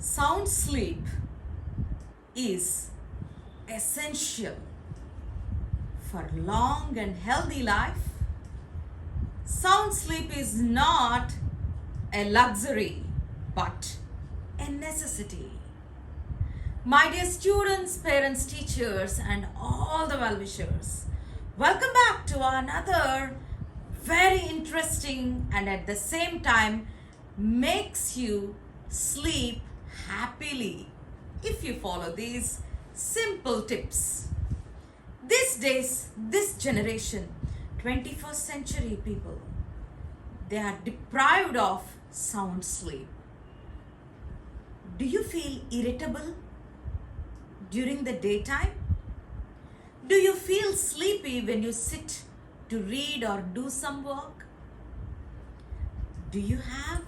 Sound sleep is essential for long and healthy life. Sound sleep is not a luxury but a necessity. My dear students, parents, teachers, and all the well-wishers, welcome back to another very interesting and at the same time makes you sleep happily if you follow these simple tips. These days, this generation, 21st century people, they are deprived of sound sleep. Do you feel irritable during the daytime? Do you feel sleepy when you sit to read or do some work? Do you have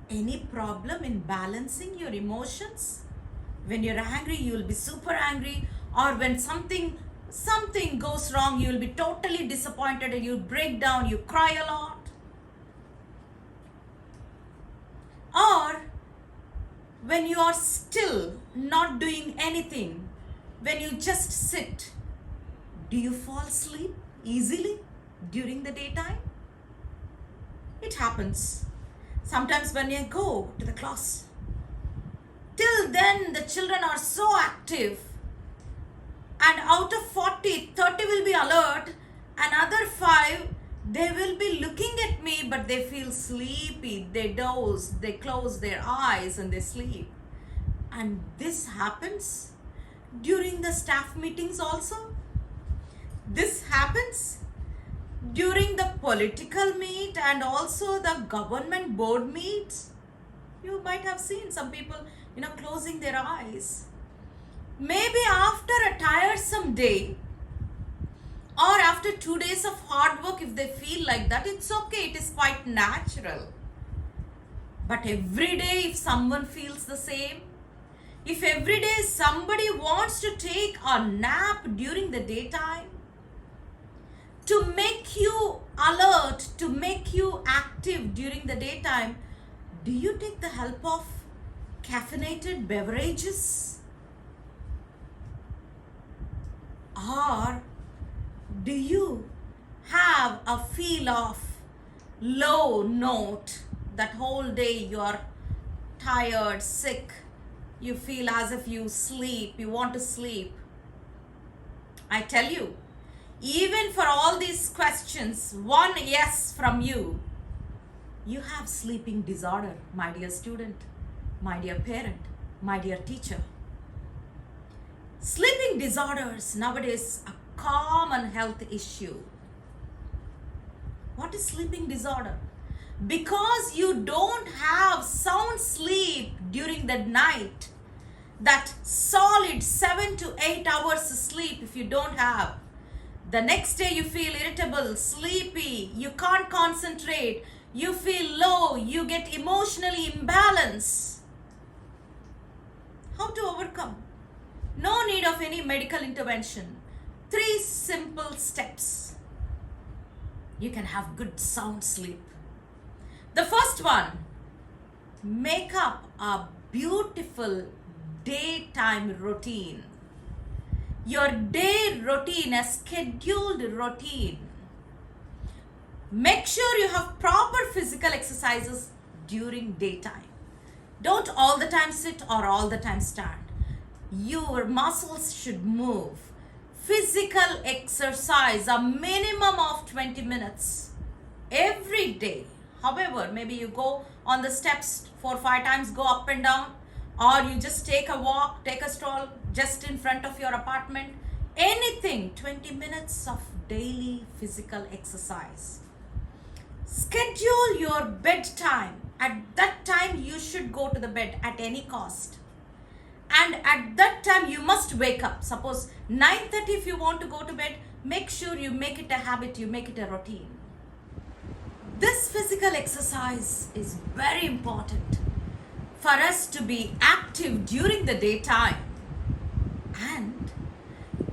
any problem in balancing your emotions? When you're angry, you will be super angry, or when something goes wrong, you will be totally disappointed and you break down, you cry a lot. Or when you are still not doing anything, when you just sit, do you fall asleep easily during the daytime? It happens. Sometimes when you go to the class, till then the children are so active, and out of 40, 30 will be alert, another 5, they will be looking at me, but they feel sleepy, they doze, they close their eyes and they sleep. And this happens during the staff meetings also. This happens during the political meet and also the government board meets. You might have seen some people, closing their eyes. Maybe after a tiresome day or after 2 days of hard work, if they feel like that, it's okay. It is quite natural. But every day, if someone feels the same, if every day somebody wants to take a nap during the daytime, to make you alert, to make you active during the daytime, do you take the help of caffeinated beverages? Or do you have a feel of low note that whole day you are tired, sick, you feel as if you sleep, you want to sleep? I tell you, even for all these questions, one yes from you, you have sleeping disorder, my dear student, my dear parent, my dear teacher. Sleeping disorders nowadays a common health issue. What is sleeping disorder? Because you don't have sound sleep during the night, that solid 7 to 8 hours sleep if you don't have, the next day you feel irritable, sleepy, you can't concentrate, you feel low, you get emotionally imbalanced. How to overcome? No need of any medical intervention. 3 simple steps. You can have good sound sleep. The first one, make up a beautiful daytime routine. Your day routine, a scheduled routine. Make sure you have proper physical exercises during daytime. Don't all the time sit or all the time stand. Your muscles should move. Physical exercise, a minimum of 20 minutes every day. However, maybe you go on the steps 4 or 5 times, go up and down, or you just take a walk, take a stroll just in front of your apartment. Anything, 20 minutes of daily physical exercise. Schedule your bedtime. At that time, you should go to the bed at any cost. And at that time, you must wake up. Suppose 9:30 if you want to go to bed, make sure you make it a habit, you make it a routine. This physical exercise is very important for us to be active during the daytime. And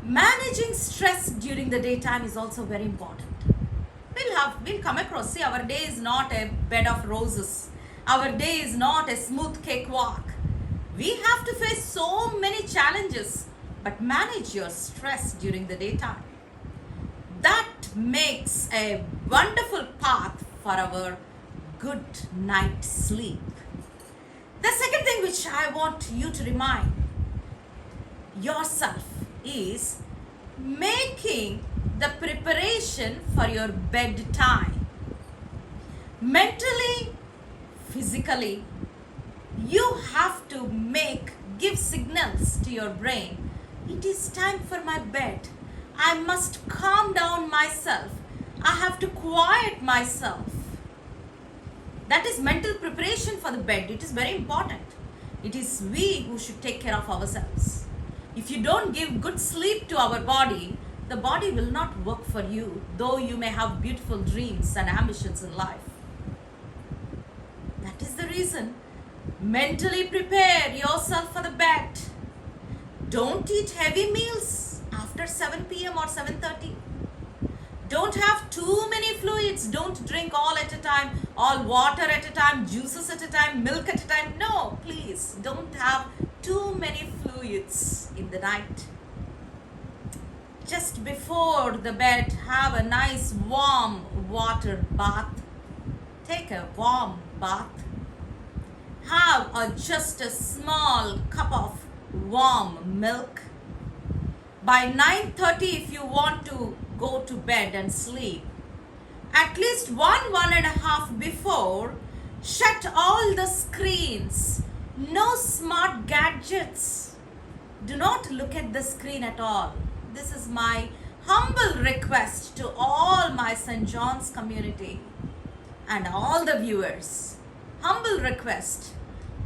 managing stress during the daytime is also very important. We'll come across, see, our day is not a bed of roses. Our day is not a smooth cakewalk. We have to face so many challenges, but manage your stress during the daytime. That makes a wonderful path for our good night sleep. The second thing which I want you to remind yourself is making the preparation for your bedtime. Mentally, physically, you have to give signals to your brain. It is time for my bed. I must calm down myself. I have to quiet myself. That is mental preparation for the bed. It is very important. It is we who should take care of ourselves. If you don't give good sleep to our body, the body will not work for you, though you may have beautiful dreams and ambitions in life. That is the reason. Mentally prepare yourself for the bed. Don't eat heavy meals after 7 p.m. or 7:30. Don't have too many fluids. Don't drink all at a time, all water at a time, juices at a time, milk at a time. No, please don't have too many fluids in the night. Just before the bed, have a nice warm water bath. Take a warm bath. Have just a small cup of warm milk. By 9:30, if you want to go to bed and sleep, at least 1.5 before, shut all the screens. No smart gadgets. Do not look at the screen at all. This is my humble request to all my St. John's community and all the viewers. Humble request.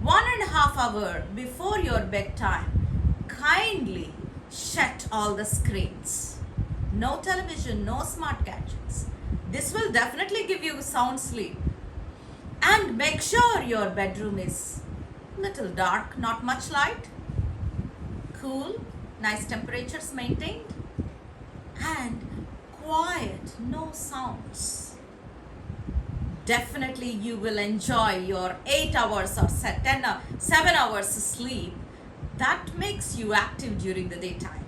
1.5 hours before your bedtime, kindly shut all the screens. No television, no smart gadgets. This will definitely give you sound sleep. And make sure your bedroom is little dark, not much light, cool, nice temperatures maintained, and quiet, no sounds. Definitely you will enjoy your 8 hours or 7 hours sleep. That makes you active during the daytime.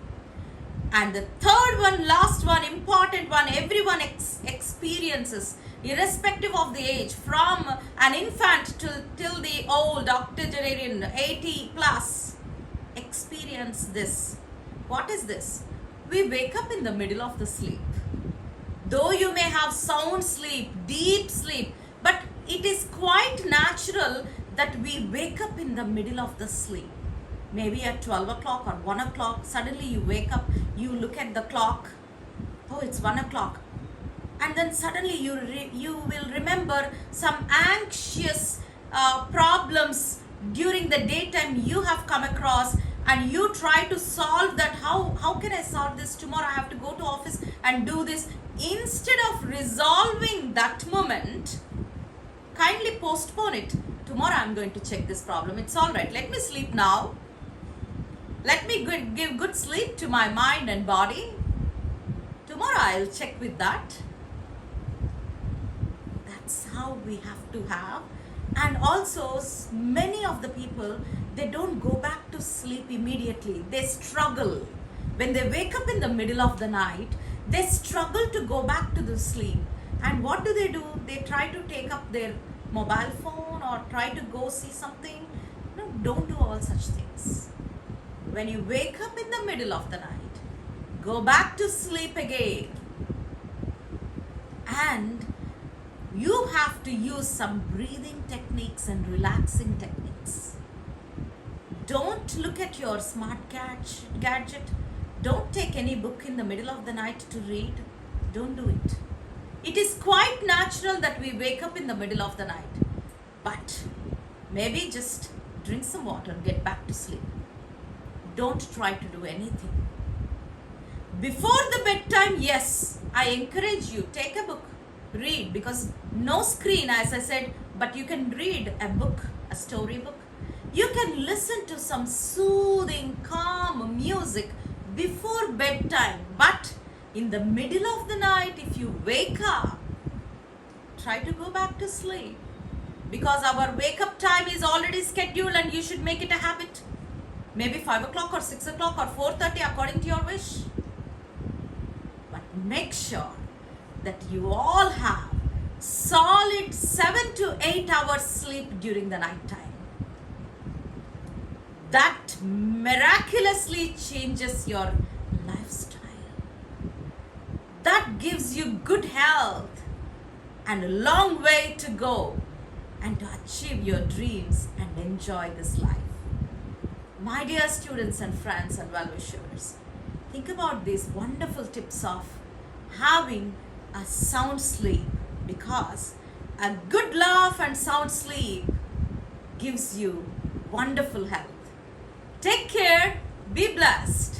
And the third one, last one, important one, everyone experiences, irrespective of the age, from an infant till the old octogenarian, 80 plus, experience this. What is this? We wake up in the middle of the sleep. Though you may have sound sleep, deep sleep, but it is quite natural that we wake up in the middle of the sleep. Maybe at 12 o'clock or 1 o'clock, suddenly you wake up, you look at the clock, oh, it's 1 o'clock. And then suddenly you will remember some anxious problems during the daytime you have come across, and you try to solve that. How can I solve this? Tomorrow I have to go to office and do this. Instead of resolving that moment, kindly postpone it. Tomorrow I'm going to check this problem. It's all right. Let me sleep now. Let me give good sleep to my mind and body. Tomorrow I'll check with that. That's how we have to have. And also, many of the people, they don't go back to sleep immediately. They struggle. When they wake up in the middle of the night, they struggle to go back to the sleep. And what do? They try to take up their mobile phone or try to go see something. No, don't do all such things. When you wake up in the middle of the night, go back to sleep again. And you have to use some breathing techniques and relaxing techniques. Don't look at your smart gadget. Don't take any book in the middle of the night to read. Don't do it. It is quite natural that we wake up in the middle of the night. But maybe just drink some water, get back to sleep. Don't try to do anything. Before the bedtime, yes, I encourage you, take a book, read, because no screen, as I said, but you can read a book, a storybook. You can listen to some soothing, calm music before bedtime. But in the middle of the night, if you wake up, try to go back to sleep. because our wake up time is already scheduled and you should make it a habit. Maybe 5 o'clock or 6 o'clock or 4:30 according to your wish. But make sure that you all have solid 7 to 8 hours sleep during the night time. That miraculously changes your lifestyle. That gives you good health and a long way to go and to achieve your dreams and enjoy this life. My dear students and friends and well-wishers, think about these wonderful tips of having a sound sleep, because a good laugh and sound sleep gives you wonderful health. Take care, be blessed.